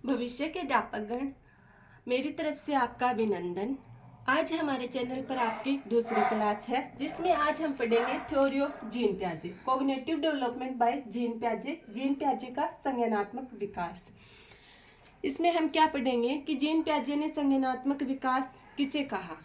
भविष्य के अध्यापकगण, मेरी तरफ से आपका अभिनंदन। आज हमारे चैनल पर आपकी दूसरी क्लास है, जिसमें आज हम पढ़ेंगे theory of gene प्याजे, cognitive development bye gene प्याजे का संज्ञानात्मक विकास। इसमें हम क्या पढ़ेंगे कि जीन प्याजे ने संज्ञानात्मक विकास किसे कहा।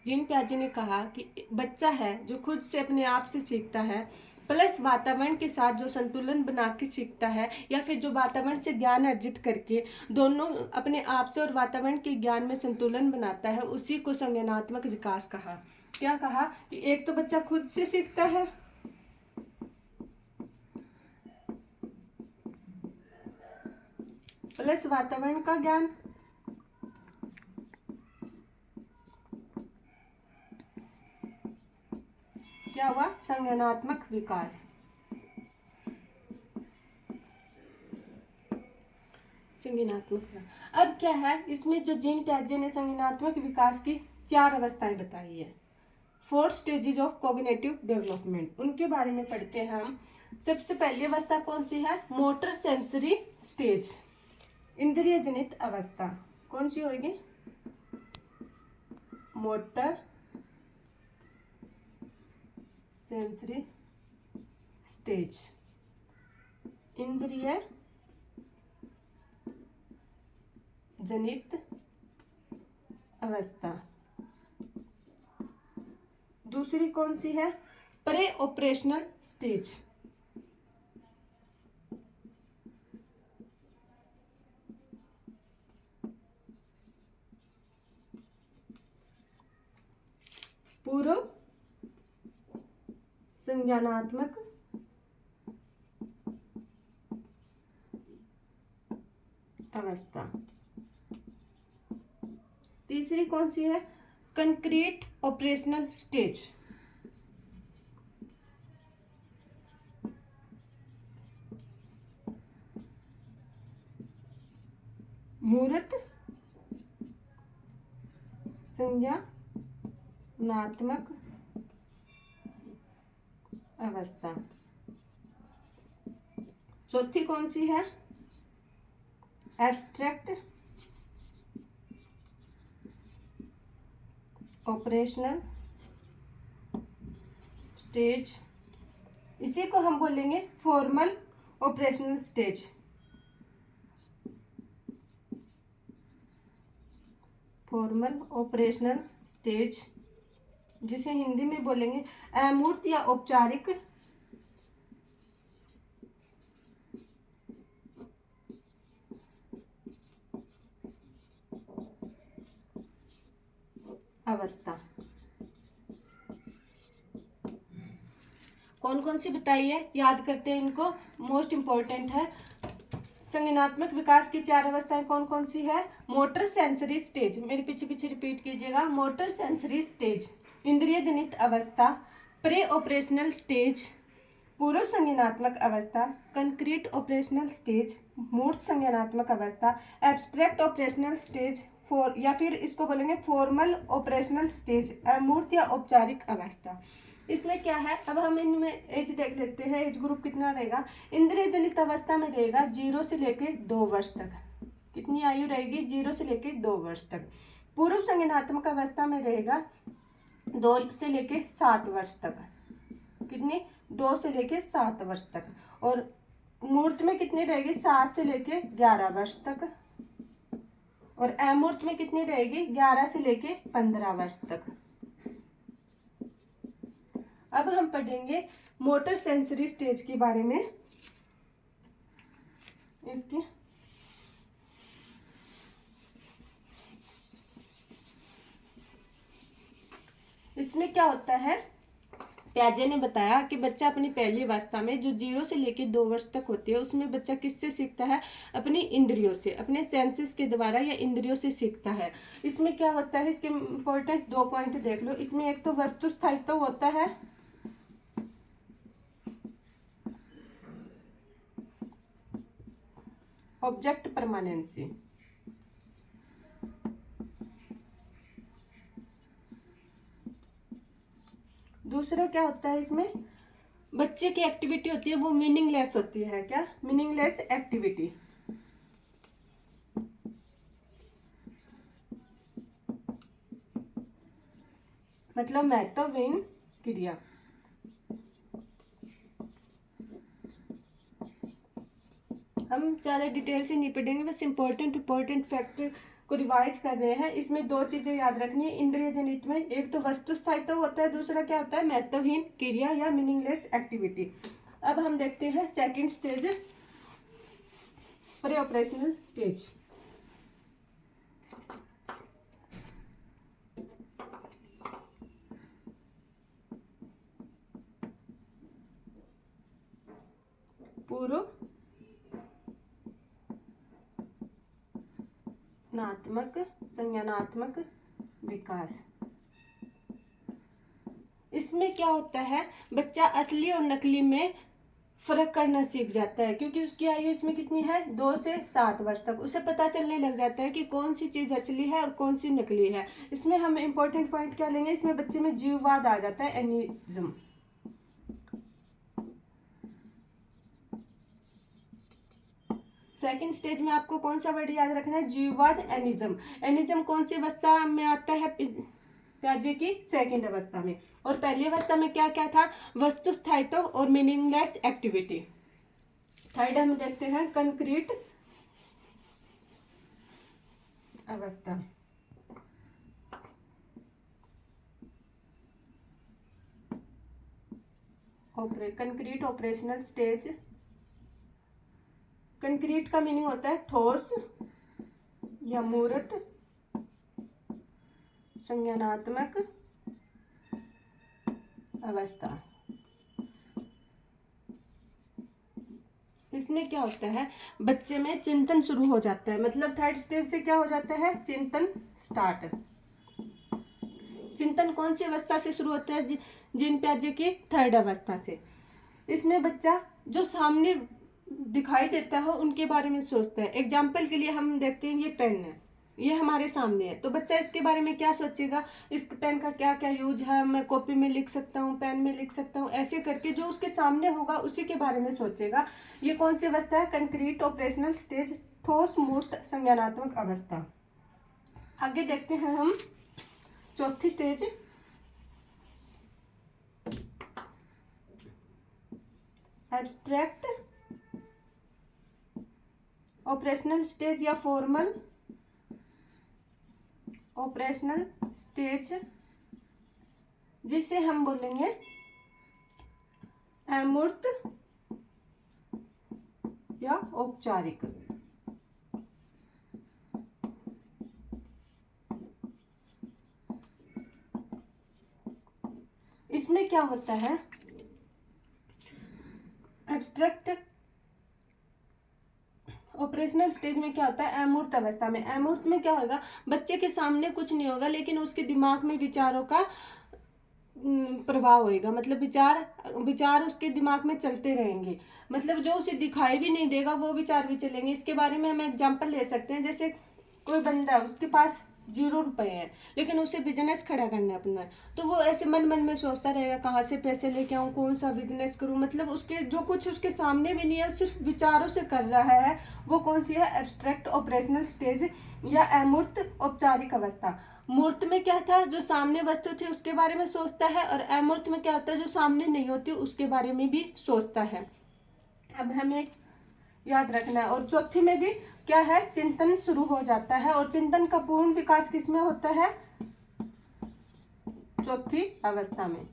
जीन प्याजे ने कहा कि बच्चा है जो खुद से अपने आप से सीखता है, प्लस वातावरण के साथ जो संतुलन बना के सीखता है, या फिर जो वातावरण से ज्ञान अर्जित करके दोनों अपने आप से और वातावरण के ज्ञान में संतुलन बनाता है, उसी को संज्ञानात्मक विकास कहा। क्या कहा कि एक तो बच्चा खुद से सीखता है, प्लस वातावरण का ज्ञान, क्या हुआ, संज्ञानात्मक विकास। संज्ञानात्मक अब क्या है, इसमें जो जीन प्याजे ने संज्ञानात्मक विकास की 4 अवस्थाएं बताई है, 4 स्टेजेस ऑफ कॉग्निटिव डेवलपमेंट, उनके बारे में पढ़ते हैं हम। सबसे पहली अवस्था कौन सी है, मोटर सेंसरी स्टेज, इंद्रिय जनित अवस्था। कौन सी होगी, मोटर सेंसरी स्टेज, इंद्रिय जनित अवस्था। दूसरी कौन सी है, प्रे ऑपरेशनल स्टेज, पूर्व संज्ञानात्मक अवस्था। तीसरी कौन सी है, कंक्रीट ऑपरेशनल स्टेज, मूर्त संज्ञानात्मक अवस्था। चौथी कौन सी है, एब्स्ट्रैक्ट ऑपरेशनल स्टेज, इसी को हम बोलेंगे formal operational stage, formal operational stage, जिसे हिंदी में बोलेंगे अमूर्त या औपचारिक अवस्था। कौन कौन सी बताई है, याद करते हैं इनको, मोस्ट इंपॉर्टेंट है। संज्ञानात्मक विकास की 4 अवस्थाएं कौन कौन सी है, मोटर सेंसरी स्टेज, मेरे पीछे पीछे रिपीट कीजिएगा, मोटर सेंसरी स्टेज, इंद्रिय जनित अवस्था, प्रे ऑपरेशनल स्टेज, पूर्व संज्ञानात्मक अवस्था, कंक्रीट ऑपरेशनल स्टेज, मूर्त संज्ञानात्मक अवस्था, एब्स्ट्रैक्ट ऑपरेशनल स्टेज, या फिर इसको बोलेंगे फॉर्मल ऑपरेशनल स्टेज, अमूर्त या औपचारिक अवस्था। इसमें क्या है, अब हम इनमें एज देख लेते हैं, एज ग्रुप कितना रहेगा। इंद्रिय जनित अवस्था में रहेगा 0 से लेकर 2 वर्ष तक, कितनी आयु रहेगी, 0 से लेकर 2 वर्ष तक। पूर्व संज्ञानात्मक अवस्था में रहेगा 2 से लेकर 7 वर्ष तक, कितनी, 2 से लेकर 7 वर्ष तक। और मूर्त में कितनी रहेगी, 7 से लेकर 11 वर्ष तक। और अमूर्त में कितनी रहेगी, 11 से लेकर 15 वर्ष तक। अब हम पढ़ेंगे मोटर सेंसरी स्टेज के बारे में। इसकी इसमें क्या होता है, प्याजे ने बताया कि बच्चा अपनी पहली अवस्था में जो 0 से लेकर 2 वर्ष तक होती है, उसमें बच्चा किससे सीखता है, अपनी इंद्रियों से, अपने सेंसेस के द्वारा या इंद्रियों से सीखता है। इसमें क्या होता है, इसके इंपॉर्टेंट 2 पॉइंट देख लो। इसमें एक तो वस्तु स्थायित्व होता है, ऑब्जेक्ट परमानेंसी, दूसरा क्या होता है, इसमें बच्चे की एक्टिविटी होती है वो मीनिंगलेस होती है। क्या, मीनिंगलेस एक्टिविटी। मतलब महत्वहीन क्रिया। हम ज़्यादा डिटेल से नहीं पढ़ेंगे, बस इम्पोर्टेंट फैक्टर को रिवाइज कर रहे हैं। इसमें दो चीजें याद रखनी है इंद्रिय जनित में, एक तो वस्तु स्थायित्व होता है, दूसरा क्या होता है, महत्वहीन क्रिया या मीनिंगलेस एक्टिविटी। अब हम देखते हैं second stage, pre operational stage. पूर्वनात्मक संज्ञानात्मक विकास। इसमें क्या होता है, बच्चा असली और नकली में फर्क करना सीख जाता है, क्योंकि उसकी आयु इसमें कितनी है, 2 से 7 वर्ष तक। उसे पता चलने लग जाता है कि कौन सी चीज असली है और कौन सी नकली है। इसमें हम इम्पोर्टेंट पॉइंट क्या लेंगे, इसमें बच्चे में जीववाद आ जाता है, एनिज्म। सेकंड स्टेज में आपको कौन सा वर्ड याद रखना है, जीववाद, एनिज्म। एनिज्म कौन सी अवस्था में आता है, प्याजे की सेकंड अवस्था में। और पहली अवस्था में क्या क्या था, वस्तु स्थायित्व और मीनिंगलेस एक्टिविटी। थर्ड हम देखते हैं कंक्रीट अवस्था। Concrete operational stage. कंक्रीट का मीनिंग होता है ठोस या मूर्त संज्ञानात्मक अवस्था। इसमें क्या होता है, बच्चे में चिंतन शुरू हो जाता है, मतलब थर्ड स्टेज से क्या हो जाता है, चिंतन स्टार्ट। चिंतन कौन सी अवस्था से शुरू होता है, जीन प्याजे की थर्ड अवस्था से। इसमें बच्चा जो सामने दिखाई देता है उनके बारे में सोचता है। एग्जाम्पल के लिए हम देखते हैं, ये पेन है, ये हमारे सामने है, तो बच्चा इसके बारे में क्या सोचेगा, इस पेन का क्या क्या यूज है, मैं कॉपी में लिख सकता हूँ, पेन में लिख सकता हूँ, ऐसे करके जो उसके सामने होगा उसी के बारे में सोचेगा। ये कौन सी अवस्था है, कंक्रीट ऑपरेशनल स्टेज, ठोस मूर्त संज्ञानात्मक अवस्था। आगे देखते हैं हम चौथी स्टेज, एब्स्ट्रैक्ट ऑपरेशनल स्टेज या फॉर्मल ऑपरेशनल स्टेज, जिसे हम बोलेंगे अमूर्त या औपचारिक। इसमें क्या होता है, एब्स्ट्रैक्ट ऑपरेशनल स्टेज में क्या होता है, अमूर्त अवस्था में। अमूर्त में क्या होगा, बच्चे के सामने कुछ नहीं होगा, लेकिन उसके दिमाग में विचारों का प्रभाव होएगा, मतलब विचार उसके दिमाग में चलते रहेंगे, मतलब जो उसे दिखाई भी नहीं देगा वो विचार भी चलेंगे। इसके बारे में हम एग्जांपल ले सकते हैं, जैसे कोई बंदा है, उसके पास 0 रुपए है, लेकिन उसे बिजनेस खड़ा करना है अपना, तो वो ऐसे मन मन में सोचता रहेगा कहाँ से पैसे लेके आऊँ, कौन सा बिजनेस करूँ, मतलब उसके जो कुछ उसके सामने भी नहीं है, सिर्फ विचारों से कर रहा है। वो कौन सी है, एब्स्ट्रैक्ट ऑपरेशनल स्टेज या अमूर्त औपचारिक अवस्था। मूर्त में क्या था, जो सामने वस्तु थी उसके बारे में सोचता है, और अमूर्त में क्या होता है, जो सामने नहीं होती उसके बारे में भी सोचता है। अब हमें याद रखना है। और चौथी में भी क्या है, चिंतन शुरू हो जाता है, और चिंतन का पूर्ण विकास किसमें होता है, चौथी अवस्था में।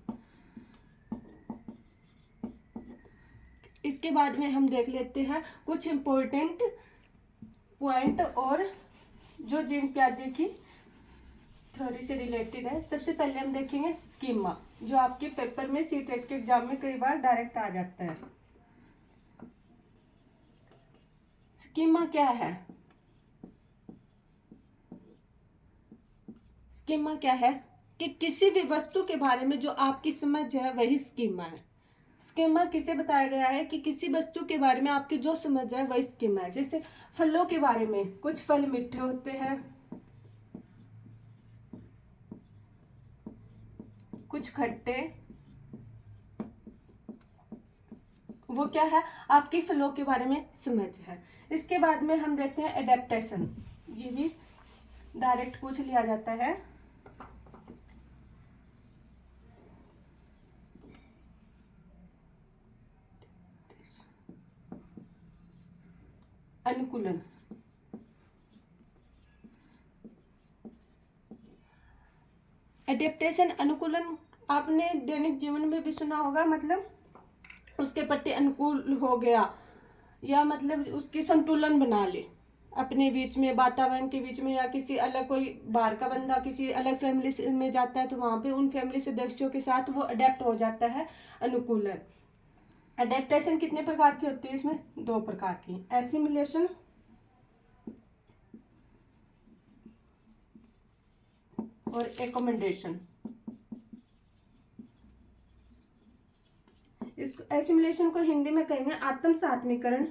इसके बाद में हम देख लेते हैं कुछ इंपॉर्टेंट पॉइंट और जो जीन प्याजे की थ्योरी से रिलेटेड है। सबसे पहले हम देखेंगे स्कीमा, जो आपके पेपर में सीटेट के एग्जाम में कई बार डायरेक्ट आ जाता है। स्कीमा क्या है, स्कीमा क्या है कि किसी भी वस्तु के बारे में जो आपकी समझ है वही स्कीमा है। स्कीमा किसे बताया गया है कि किसी वस्तु के बारे में आपकी जो समझ है वही स्कीमा है। जैसे फलों के बारे में, कुछ फल मीठे होते हैं, कुछ खट्टे, वो क्या है, आपकी फलों के बारे में समझ है। इसके बाद में हम देखते हैं एडेप्टेशन, ये भी डायरेक्ट पूछ लिया जाता है। अनुकूलन। एडेप्टेशन, अनुकूलन आपने दैनिक जीवन में भी सुना होगा, मतलब उसके प्रति अनुकूल हो गया, या मतलब उसकी संतुलन बना ले अपने बीच में, वातावरण के बीच में, या किसी अलग कोई बाहर का बंदा किसी अलग फैमिली में जाता है तो वहाँ पे उन फैमिली सदस्यों के साथ वो अडेप्ट हो जाता है, अनुकूलन। अडेप्टेशन कितने प्रकार की होती है? इसमें 2 प्रकार की, एसिमिलेशन और एकोमोडेशन। इस एसिमिलेशन को हिंदी में कहेंगे आत्मसात्मीकरण,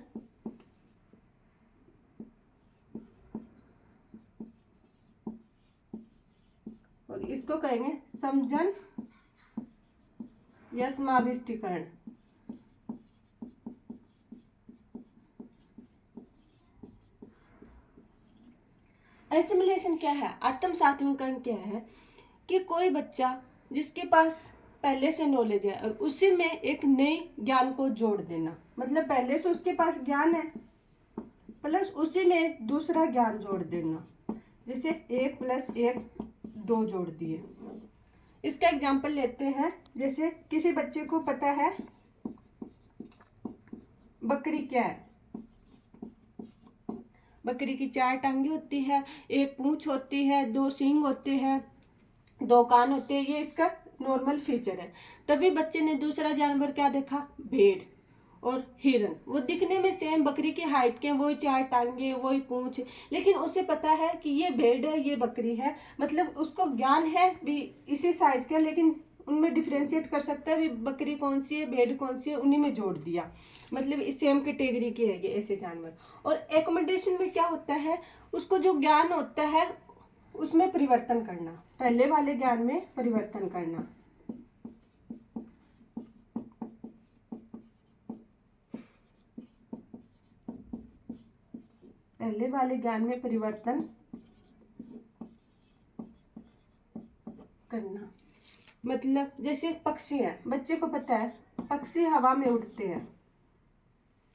और इसको कहेंगे समजन या समाविष्टीकरण। एसिमिलेशन क्या है, आत्मसात्मीकरण क्या है कि कोई बच्चा जिसके पास पहले से नॉलेज है और उसी में एक नई ज्ञान को जोड़ देना, मतलब पहले से उसके पास ज्ञान है प्लस उसी में दूसरा ज्ञान जोड़ देना, जैसे 1 + 1 2 जोड़ दिए। इसका एग्जाम्पल लेते हैं, जैसे किसी बच्चे को पता है बकरी क्या है, बकरी की 4 टांगे होती है, 1 पूंछ होती है, 2 सींग होते हैं, 2 कान होते हैं, ये इसका नॉर्मल फीचर है। तभी बच्चे ने दूसरा जानवर क्या देखा, भेड़ और हिरन। वो दिखने में सेम बकरी की हाइट के, वही 4 टांगे, वही पूंछ, लेकिन उसे पता है कि ये भेड़ है, ये बकरी है, मतलब उसको ज्ञान है भी इसी साइज का, लेकिन उनमें डिफ्रेंशिएट कर सकता है भी बकरी कौन सी है, भेड़ कौन सी है, उन्हीं में जोड़ दिया, मतलब इस सेम कैटेगरी के है ये ऐसे जानवर। और एकोमोडेशन में क्या होता है, उसको जो ज्ञान होता है उसमें परिवर्तन करना, पहले वाले ज्ञान में परिवर्तन करना। पहले वाले ज्ञान में परिवर्तन करना, मतलब जैसे पक्षी है, बच्चे को पता है पक्षी हवा में उड़ते हैं,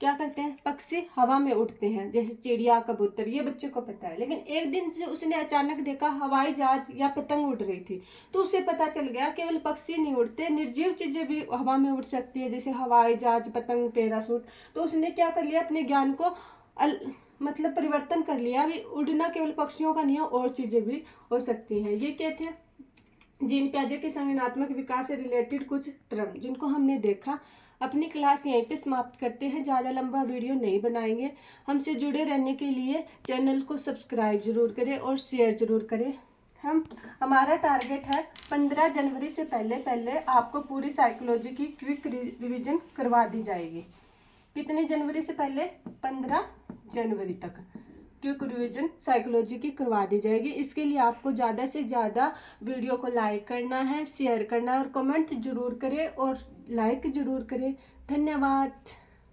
क्या करते हैं, पक्षी हवा में उड़ते हैं, जैसे चिड़िया, कबूतर, ये बच्चे को पता है। लेकिन एक दिन से उसने अचानक देखा हवाई जहाज या पतंग उड़ रही थी, तो उसे पता चल गया केवल पक्षी नहीं उड़ते, निर्जीव चीजें भी हवा में उड़ सकती है, जैसे हवाई जहाज, पतंग, पैराशूट। तो उसने क्या कर लिया, अपने ज्ञान को मतलब परिवर्तन कर लिया, अभी उड़ना केवल पक्षियों का नहीं है, और चीजें भी हो सकती हैं। ये क्या थे, जीन पियाजे के संज्ञानात्मक विकास से रिलेटेड कुछ टर्म जिनको हमने देखा। अपनी क्लास यहीं पे समाप्त करते हैं, ज़्यादा लंबा वीडियो नहीं बनाएंगे। हमसे जुड़े रहने के लिए चैनल को सब्सक्राइब जरूर करें और शेयर जरूर करें। हमारा टारगेट है 15 जनवरी से पहले आपको पूरी साइकोलॉजी की क्विक रिवीजन करवा दी जाएगी। कितने जनवरी से पहले, 15 जनवरी तक क्विक रिवीजन साइकोलॉजी की करवा दी जाएगी। इसके लिए आपको ज़्यादा से ज़्यादा वीडियो को लाइक करना है, शेयर करना है, और कमेंट जरूर करें और लाइक जरूर करें। धन्यवाद।